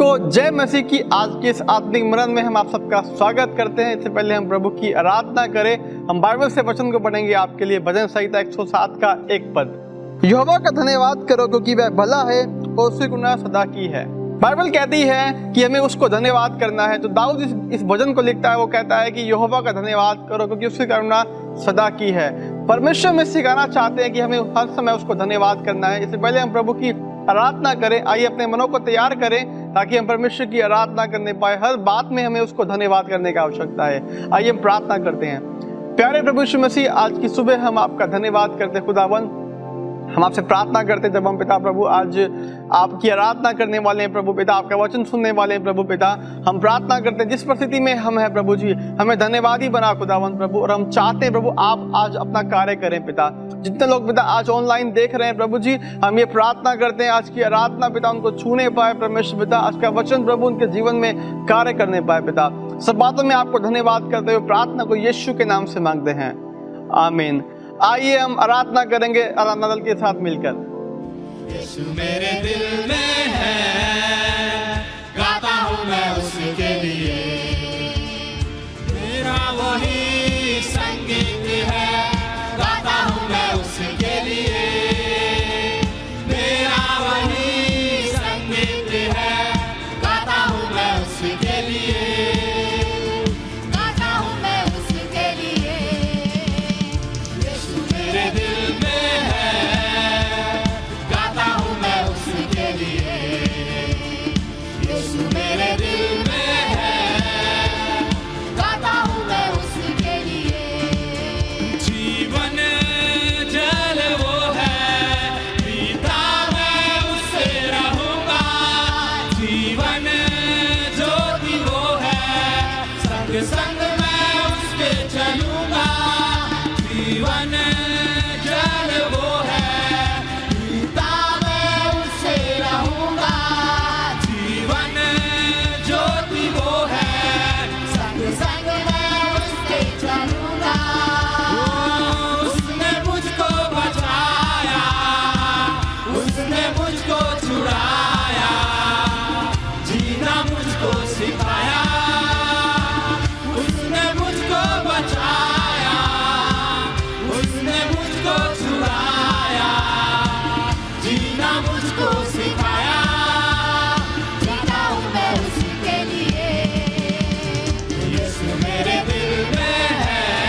सबको जय मसीह की। आज के इस आत्मिक मरण में हम आप सबका स्वागत करते हैं। इससे पहले हम प्रभु की आराधना करें। हम बाइबल से वचन को पढ़ेंगे आपके लिए। भजन संहिता 107 का एक पद। यहोवा का धन्यवाद करो क्योंकि वह भला है और उसकी करुणा सदा की है। बाइबल कहती है कि हमें उसको धन्यवाद करना है। तो दाऊद इस भजन को लिखता है, वो कहता है कि यहोवा का धन्यवाद करो क्योंकि उसकी करुणा सदा की है। परमेश्वर में सिखाना चाहते हैं कि हमें हर समय उसको धन्यवाद करना है। इससे पहले हम प्रभु की आराधना करें। आइए अपने मनों को तैयार करें ताकि हम परमेश्वर की आराधना करने पाए। हर बात में हमें उसको धन्यवाद करने की आवश्यकता है। आइए हम प्रार्थना करते हैं। प्यारे प्रभु यीशु मसीह, आज की सुबह हम आपका धन्यवाद करते हैं। खुदावन, हम आपसे प्रार्थना करते हैं जब हम पिता प्रभु आज आपकी आराधना करने वाले हैं प्रभु पिता, आपका वचन सुनने वाले हैं प्रभु पिता। हम प्रार्थना करते हैं जिस परिस्थिति में हम हैं प्रभु जी, हमें धन्यवादी बना खुदावन प्रभु। और हम चाहते हैं प्रभु आप आज अपना कार्य करें पिता। जितने लोग पिता आज ऑनलाइन देख रहे हैं प्रभु जी, हम ये प्रार्थना करते हैं आज की आराधना पिता उनको छूने पाए परमेश्वर पिता। आज का वचन प्रभु उनके जीवन में कार्य करने पाए पिता। सब बातों में आपको धन्यवाद करते हुए प्रार्थना को यीशु के नाम से मांगते हैं, आमीन। आइए हम आराधना करेंगे आराधना दल के साथ मिलकर। यीशु मेरे दिल में है, गाता हूँ मैं उसके लिए। मेरा वही संगीत है, गाता हूँ मैं उसके लिए। मेरा वही संगीत है, गाता हूँ मैं उसके लिए। गाता हूँ मैं उसके लिए। यीशु मेरे दिल में है, गाता हूँ मैं उसके लिए। यीशु मेरे दिल में है, गाता हूँ मैं उसके लिए। जीवन जल वो है, पीता मैं उससे रहूँगा। जीवन ज्योति वो है, संग संग मैं उसके चलूँगा। जीवन जल वो है, पीता मैं उससे रहूँगा। जीवन ज्योति वो है, संग संग मैं उसके चलूँगा। उसने मुझको बचाया, उसने मुझको छुड़ाया, जीना मुझको सिखाया। उसने मुझको बचाया, उसने मुझको छुड़ाया, जीना मुझको सिखाया। जीता हूँ मैं उसके लिए। यीशु मेरे दिल में है,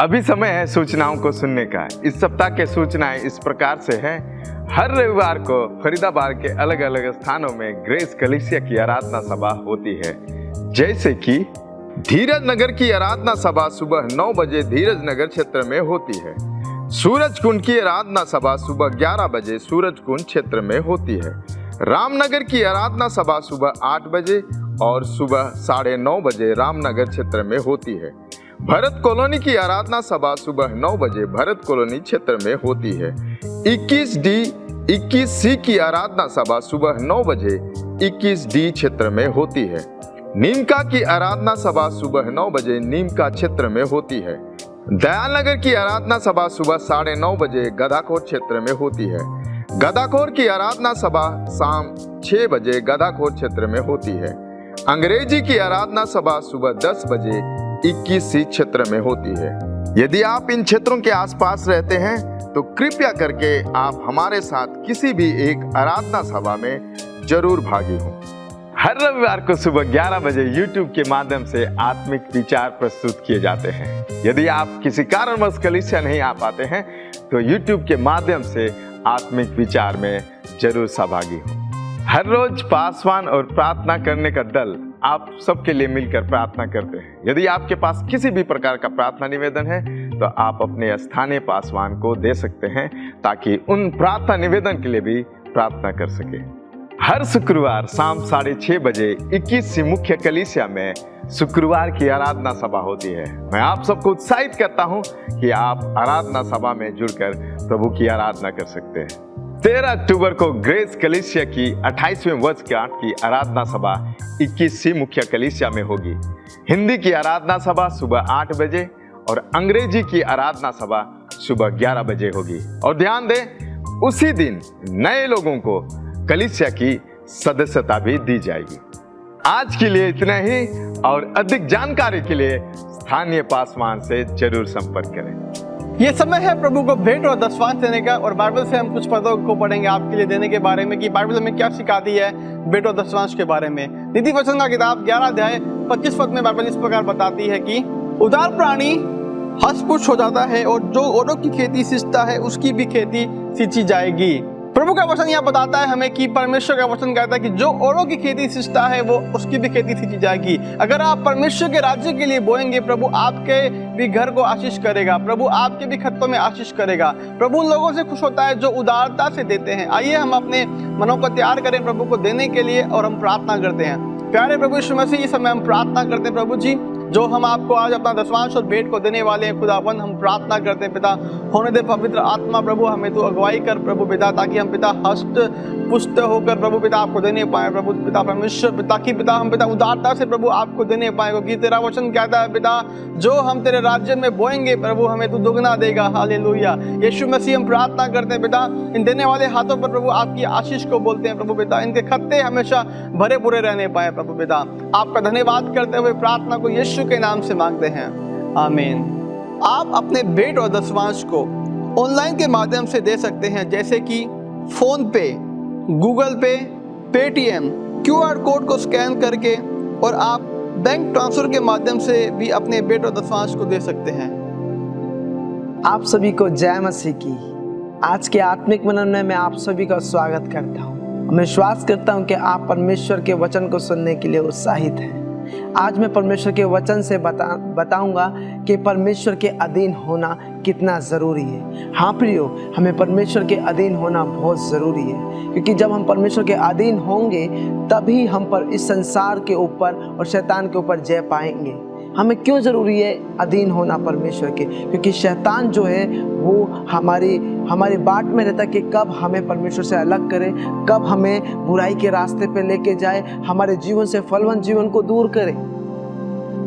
अभी समय है सूचनाओं को सुनने का। इस सप्ताह के सूचनाएं इस प्रकार से हैं। हर रविवार को फरीदाबाद के अलग अलग स्थानों में ग्रेस कलीसिया की आराधना सभा होती है, जैसे कि धीरज नगर की आराधना सभा सुबह 9 बजे धीरज नगर क्षेत्र में होती है। सूरज कुंड की आराधना सभा सुबह 11 बजे सूरज कुंड क्षेत्र में होती है। रामनगर की आराधना सभा सुबह 8 बजे और सुबह 9:30 बजे रामनगर क्षेत्र में होती है। भरत कॉलोनी की आराधना सभा सुबह 9 बजे भरत कॉलोनी क्षेत्र में होती है। 21D 21C की आराधना सभा सुबह 9 बजे 21D क्षेत्र में होती है। नीमका की आराधना सभा सुबह 9 बजे नीमका क्षेत्र में होती है। दयालनगर की आराधना सभा सुबह 9:30 बजे गदाखोर क्षेत्र में होती है। गदाखोर की आराधना सभा शाम 6 बजे गदाखोर क्षेत्र में होती है। अंग्रेजी की आराधना सभा सुबह 10 बजे 21C क्षेत्र में होती है। यदि आप इन क्षेत्रों के आसपास रहते हैं तो कृपया करके आप हमारे साथ किसी भी एक आराधना सभा में जरूर भागी हों। हर रविवार को सुबह 11 बजे YouTube के माध्यम से आत्मिक विचार प्रस्तुत किए जाते हैं। यदि आप किसी कारणवश कलीसिया नहीं आ पाते हैं तो YouTube के माध्यम से आत्मिक विचार में जरूर सहभागी हों। हर रोज पासवान और प्रार्थना करने का दल आप सबके लिए मिलकर प्रार्थना करते हैं। यदि आपके पास किसी भी प्रकार का प्रार्थना निवेदन है तो आप अपने स्थानीय पासवान को दे सकते हैं ताकि उन प्रार्थना निवेदन के लिए भी प्रार्थना कर सके। हर शुक्रवार शाम 6:30 बजे 21C मुख्य कलीसिया में शुक्रवार की आराधना सभा होती है। मैं आप सबको उत्साहित करता हूं कि आप आराधना सभा में जुड़कर प्रभु की आराधना कर सकते हैं। 13 अक्टूबर को ग्रेस कलीसिया की 28वें वर्षगांठ की आराधना सभा 21C मुख्य कलीसिया में होगी। हिंदी की आराधना सभा सुबह 8 बजे और अंग्रेजी की आराधना सभा सुबह 11 बजे होगी। और ध्यान दें, उसी दिन नए लोगों को कलीसिया की सदस्यता भी दी जाएगी। आज के लिए इतना ही, और अधिक जानकारी के लिए स्थानीय पासवान से जरूर संपर्क करें। ये समय है प्रभु को भेंट और दशवांश देने का, और बाइबल से हम कुछ पदों को पढ़ेंगे आपके लिए देने के बारे में कि बाइबल हमें क्या सिखाती है भेंट और दशवांश के बारे में। नीति वचन का किताब 11 अध्याय 25 पद में बाइबल इस प्रकार बताती है कि उदार प्राणी हष्ट-पुष्ट हो जाता है और जो औरों की खेती सींचता है उसकी भी खेती सींची जाएगी। प्रभु का वचन यह बताता है हमें कि परमेश्वर का वचन कहता है कि जो औरों की खेती सींचता है वो उसकी भी खेती सींची जाएगी। अगर आप परमेश्वर के राज्य के लिए बोएंगे, प्रभु आपके भी घर को आशीष करेगा, प्रभु आपके भी खत्तों में आशीष करेगा। प्रभु उन लोगों से खुश होता है जो उदारता से देते हैं। आइए हम अपने मनों को तैयार करें प्रभु को देने के लिए, और हम प्रार्थना करते हैं। प्यारे प्रभु यीशु मसीह, इस समय हम प्रार्थना करते हैं प्रभु जी, जो हम आपको आज अपना दशवांश और भेंट को देने वाले हैं खुदावन, हम प्रार्थना करते हैं पिता, होने दे पवित्र आत्मा प्रभु, हमें तू अगुवाई कर प्रभु पिता, ताकि हम पिता हष्ट पुष्ट होकर प्रभु पिता आपको देने पाए प्रभु पिता परमेश्वर पिता की पिता हम पिता उदारता से प्रभु आपको देने पाए, क्योंकि तेरा वचन कहता है पिता, जो हम तेरे राज्य में बोएंगे प्रभु हमें तू दुगना देगा। हालेलुया। यीशु मसीह हम प्रार्थना करते हैं पिता, इन देने वाले हाथों पर प्रभु आपकी आशीष को बोलते हैं प्रभु पिता, इनके खत्ते हमेशा भरे पूरे रहने पाए प्रभु पिता। आपका धन्यवाद करते हुए प्रार्थना को यीशु के नाम से मांगते हैं, आमीन। आप अपने भेंट और दशवांश को ऑनलाइन के माध्यम से दे सकते हैं, जैसे कि फोन पे, गूगल पे, पेटीएम, QR कोड को स्कैन करके, और आप बैंक ट्रांसफर के माध्यम से भी अपने भेंट और दशवांश को दे सकते हैं। आप सभी को जय मसीह की। आज के आत्मिक मनन में मैं आप सभी का स्वागत करता हूँ। मैं विश्वास करता हूँ कि आप परमेश्वर के वचन को सुनने के लिए उत्साहित हैं। आज मैं परमेश्वर के वचन से बताऊंगा कि परमेश्वर के अधीन होना कितना ज़रूरी है। हाँ प्रियो, हमें परमेश्वर के अधीन होना बहुत ज़रूरी है, क्योंकि जब हम परमेश्वर के अधीन होंगे तभी हम पर इस संसार के ऊपर और शैतान के ऊपर जय पाएंगे। हमें क्यों ज़रूरी है अधीन होना परमेश्वर के? क्योंकि शैतान जो है वो हमारी बाट में रहता है कि कब हमें परमेश्वर से अलग करे, कब हमें बुराई के रास्ते पे लेके जाए, हमारे जीवन से फलवंत जीवन को दूर करे।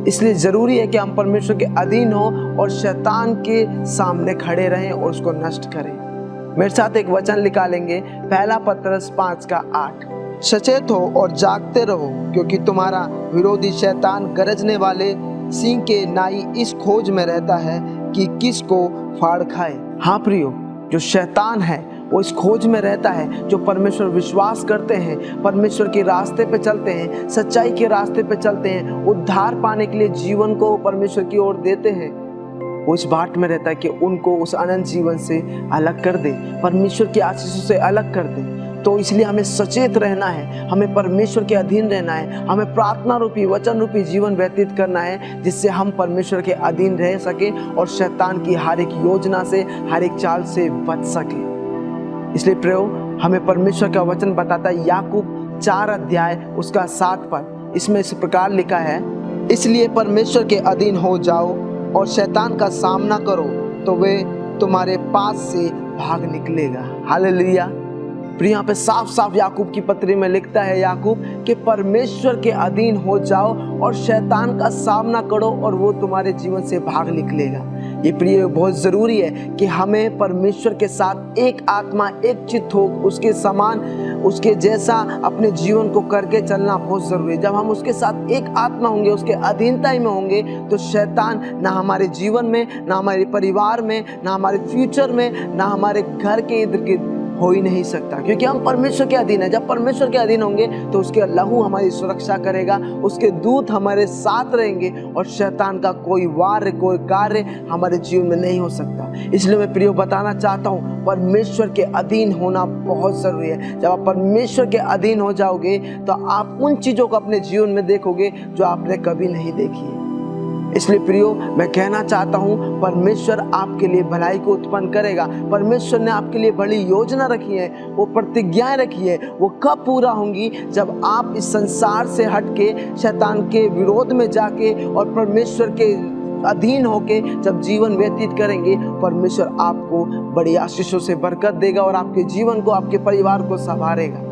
इसलिए ज़रूरी है कि हम परमेश्वर के अधीन हों और शैतान के सामने खड़े रहें और उसको नष्ट करें। मेरे साथ एक वचन निकालेंगे, पहला पतरस 5:8। सचेत हो और जागते रहो, क्योंकि तुम्हारा विरोधी शैतान गरजने वाले सिंह के नाई इस खोज में रहता है कि किसको फाड़ खाए। हाँ प्रियो, जो शैतान है वो इस खोज में रहता है, जो परमेश्वर विश्वास करते हैं, परमेश्वर के रास्ते पे चलते हैं, सच्चाई के रास्ते पे चलते हैं, उद्धार पाने के लिए जीवन को परमेश्वर की ओर देते हैं, वो इस बाट में रहता है कि उनको उस अनंत जीवन से अलग कर दे, परमेश्वर की आशीषों से अलग कर दे। तो इसलिए हमें सचेत रहना है, हमें परमेश्वर के अधीन रहना है, हमें प्रार्थना रूपी वचन रूपी जीवन व्यतीत करना है, जिससे हम परमेश्वर के अधीन रह सके और शैतान की हर एक योजना से, हर एक चाल से बच सके। इसलिए प्रियो, हमें परमेश्वर का वचन बताता है, याकूब 4 अध्याय उसका 7 पद, इसमें इस प्रकार लिखा है, इसलिए परमेश्वर के अधीन हो जाओ और शैतान का सामना करो तो वे तुम्हारे पास से भाग निकलेगा। हालेलुया। प्रिय, यहाँ पे साफ साफ याकूब की पत्री में लिखता है याकूब कि परमेश्वर के अधीन हो जाओ और शैतान का सामना करो और वो तुम्हारे जीवन से भाग निकलेगा। ये प्रिय बहुत ज़रूरी है कि हमें परमेश्वर के साथ एक आत्मा, एक चित्त हो, उसके समान, उसके जैसा अपने जीवन को करके चलना बहुत ज़रूरी है। जब हम उसके साथ एक आत्मा होंगे, उसके अधीनता में होंगे, तो शैतान ना हमारे जीवन में, ना हमारे परिवार में, ना हमारे फ्यूचर में, ना हमारे घर के इर्द गिर्द हो ही नहीं सकता, क्योंकि हम परमेश्वर के अधीन है। जब परमेश्वर के अधीन होंगे तो उसके लहू हमारी सुरक्षा करेगा, उसके दूत हमारे साथ रहेंगे और शैतान का कोई वार, कोई कार्य हमारे जीवन में नहीं हो सकता। इसलिए मैं प्रियो बताना चाहता हूँ, परमेश्वर के अधीन होना बहुत ज़रूरी है। जब आप परमेश्वर के अधीन हो जाओगे तो आप उन चीज़ों को अपने जीवन में देखोगे जो आपने कभी नहीं देखी है। इसलिए प्रियो, मैं कहना चाहता हूँ, परमेश्वर आपके लिए भलाई को उत्पन्न करेगा। परमेश्वर ने आपके लिए बड़ी योजना रखी है, वो प्रतिज्ञाएं रखी है, वो कब पूरा होंगी? जब आप इस संसार से हटके शैतान के विरोध में जाके और परमेश्वर के अधीन होके जब जीवन व्यतीत करेंगे, परमेश्वर आपको बड़ी आशीषों से बरकत देगा और आपके जीवन को, आपके परिवार को संवारेगा।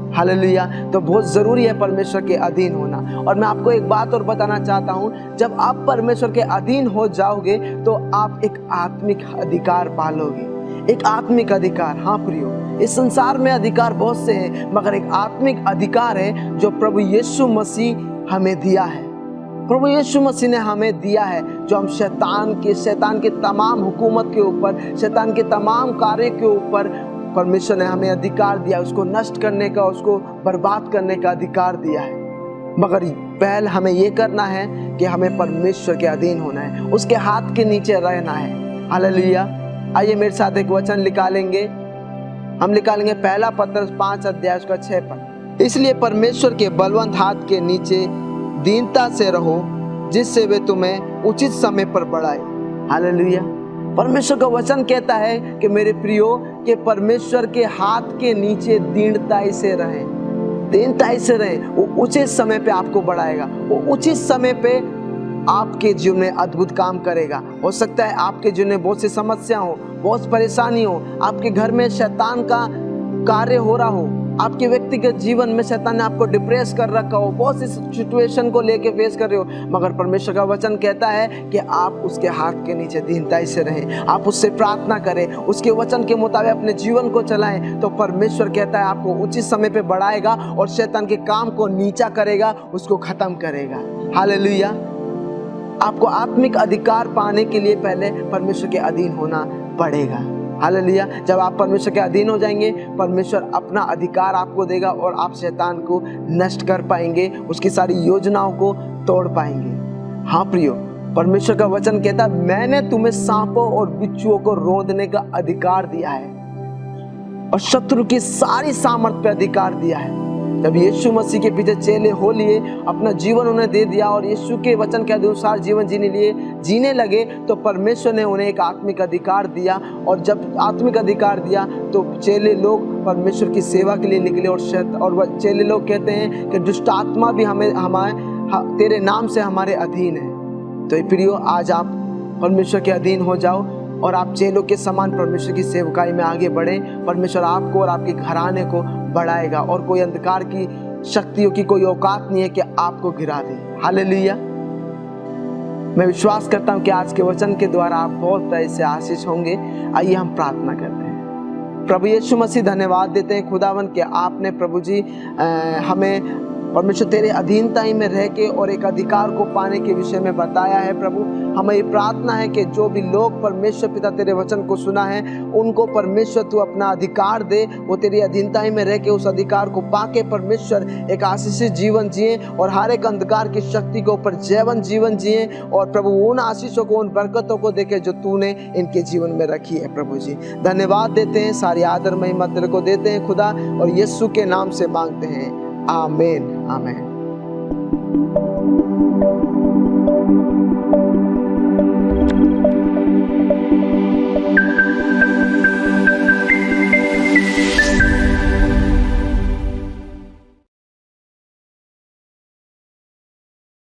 हालेलुया। तो बहुत ज़रूरी है परमेश्वर के अधीन होना। और मैं आपको एक बात और बताना चाहता हूँ, जब आप परमेश्वर के अधीन हो जाओगे तो आप एक आत्मिक अधिकार पालोगे। एक आत्मिक अधिकार। हाँ प्रियो, इस संसार में अधिकार बहुत से हैं, मगर एक आत्मिक अधिकार है जो प्रभु यीशु मसीह हमें दिया है। प्रभु यीशु मसीह ने हमें दिया है, जो हम शैतान के तमाम हुकूमत के ऊपर, शैतान के तमाम कार्य के ऊपर परमेश्वर ने हमें अधिकार दिया, उसको नष्ट करने का, उसको बर्बाद करने का अधिकार दिया है। मगर पहले हमें ये करना है कि हमें परमेश्वर के अधीन होना है, उसके हाथ के नीचे रहना है। हालेलुया। आइए मेरे साथ एक वचन निकालेंगे, हम निकालेंगे पहला पत्रस 5 अध्याय उसका 6 पद। इसलिए परमेश्वर के बलवंत हाथ के नीचे दीनता से रहो, जिससे वे तुम्हें उचित समय पर बढ़ाए। हालेलुया। परमेश्वर का वचन कहता है कि मेरे प्रियो, के परमेश्वर के हाथ के नीचे दीनताई से रहें, दीनताई से रहें। वो उचित समय पे आपको बढ़ाएगा, वो उचित समय पे आपके जीवन में अद्भुत काम करेगा। हो सकता है आपके जीवन में बहुत सी समस्या हो, बहुत परेशानी हो, आपके घर में शैतान का कार्य हो रहा हो, आपके व्यक्तिगत जीवन में शैतान ने आपको डिप्रेस कर रखा हो, बहुत सी सिचुएशन को लेके फेस कर रहे हो, मगर परमेश्वर का वचन कहता है कि आप उसके हाथ के नीचे दीनताई से रहें, आप उससे प्रार्थना करें, उसके वचन के मुताबिक अपने जीवन को चलाएं, तो परमेश्वर कहता है आपको उचित समय पे बढ़ाएगा और शैतान के काम को नीचा करेगा, उसको खत्म करेगा। हालेलुया। आपको आत्मिक अधिकार पाने के लिए पहले परमेश्वर के अधीन होना पड़ेगा। हालेलुया। जब आप परमेश्वर के अधीन हो जाएंगे, परमेश्वर अपना अधिकार आपको देगा और आप शैतान को नष्ट कर पाएंगे, उसकी सारी योजनाओं को तोड़ पाएंगे। हाँ प्रियो, परमेश्वर का वचन कहता है, मैंने तुम्हें सांपों और बिच्छुओं को रौंदने का अधिकार दिया है और शत्रु की सारी सामर्थ पे अधिकार दिया है। जब यीशु मसीह के पीछे चेले हो लिए, अपना जीवन उन्हें दे दिया और यीशु के वचन के अनुसार जीवन जीने लगे, तो परमेश्वर ने उन्हें एक आत्मिक अधिकार दिया। और जब आत्मिक अधिकार दिया तो चेले लोग परमेश्वर की सेवा के लिए निकले और चेले लोग कहते हैं कि दुष्ट आत्मा भी तेरे नाम से हमारे अधीन है। तो प्रियो, आज आप परमेश्वर के अधीन हो जाओ और आप चेलों के समान परमेश्वर की सेवकाई में आगे बढ़े। परमेश्वर आपको और आपके घराने को बढ़ाएगा और कोई अंधकार की शक्तियों की कोई औकात नहीं है कि आपको गिरा दे। हालेलुया। मैं विश्वास करता हूं कि आज के वचन के द्वारा आप बहुत तरह से आशीष होंगे। आइए हम प्रार्थना करते हैं। प्रभु यीशु मसीह, धन्यवाद देते हैं खुदावन कि आपने प्रभु जी हमें परमेश्वर तेरे अधीनता ही में रह के और एक अधिकार को पाने के विषय में बताया है। प्रभु हमें ये प्रार्थना है कि जो भी लोग परमेश्वर पिता तेरे वचन को सुना है उनको परमेश्वर तू अपना अधिकार दे, वो तेरी अधीनता ही में रह के उस अधिकार को पाके परमेश्वर एक आशीषित जीवन जिए और हर एक अंधकार की शक्ति के ऊपर जैवन जीवन जिए और प्रभु उन आशीषों को, उन बरकतों को देखे जो तूने इनके जीवन में रखी है। प्रभु जी धन्यवाद देते हैं, सारी आदर महिमा तेरे को देते हैं खुदा, और यीशु के नाम से मांगते हैं, आमीन आमीन।